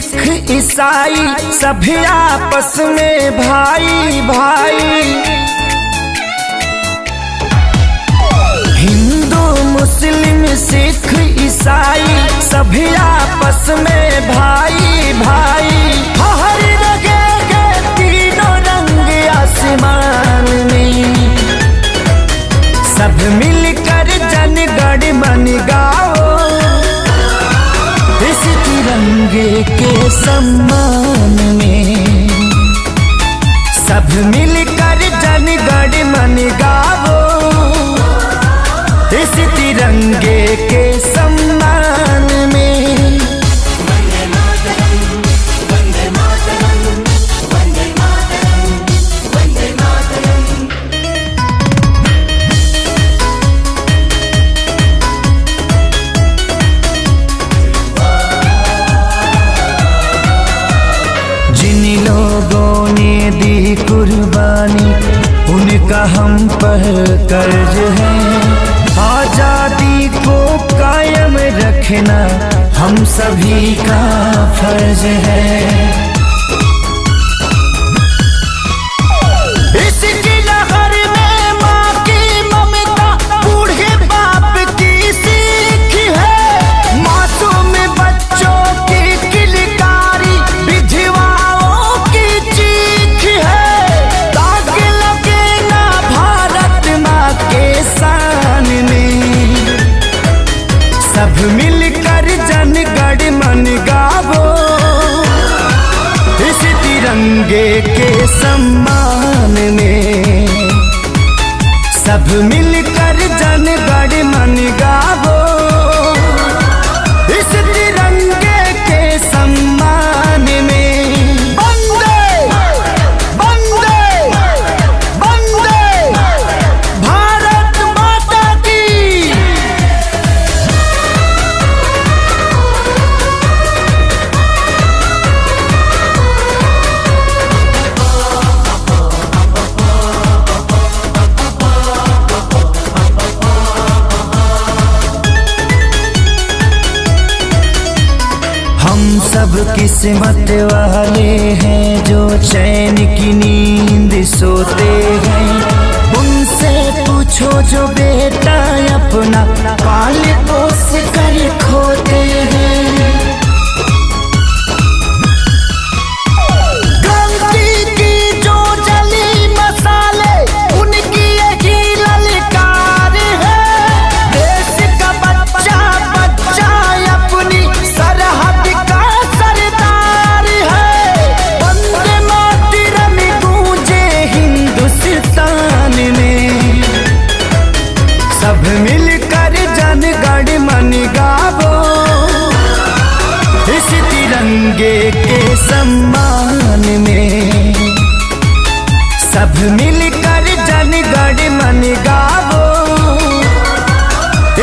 सिख ईसाई सभी आपस में भाई भाई। हिंदू मुस्लिम सिख ईसाई सभी आपस में भाई भाई। हर जगह तीनों रंग आसमान में, सब मिलकर जन गण मन गाओ, इस तिरंगे के सम्मान में। सब मिलकर जन गण मन गाओ, इस तिरंगे के सम्मान में। वंदे मातरम, वंदे मातरम, वंदे मातरम, वंदे मातरम। जिन लोगों ने दी कुर्बानी उनका हम पर कर्ज है। आजादी को कायम रखना हम सभी का फर्ज है। इसकी लहर में माँ की ममता, बूढ़े बाप की सीख है। मासूम बच्चों की किलकारी, विधवाओं की चीख है। दाग लगे ना भारत माँ के शान में, सब मिलकर जन गण मन गावो, इस तिरंगे के सम्मान में। सब मिलकर जन गण मन गावो, इस तिरंगे के सम्मान में। वंदे वंदे वंदे भारत माता की। हम सब किस्मत वाले हैं जो चैन की नींद सोते हैं। उनसे पूछो जो बेटा अपना पाल पोस कर खोते हैं। क्रांति की जो जली मसाले, उनकी यही ललकार है। देश का बच्चा बच्चा अपनी सरहद का सरदार है। वंदे मातरम गूंजे हिंदुस्तान में, सब मिलकर जन गण मन गावो, इस तिरंगे के सम्मान में। सब मिलकर जन गण मन गावो,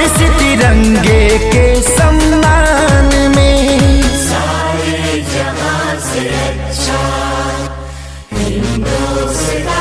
इस तिरंगे के सम्मान में। सारे जहां से अच्छा हिंदुस्तान।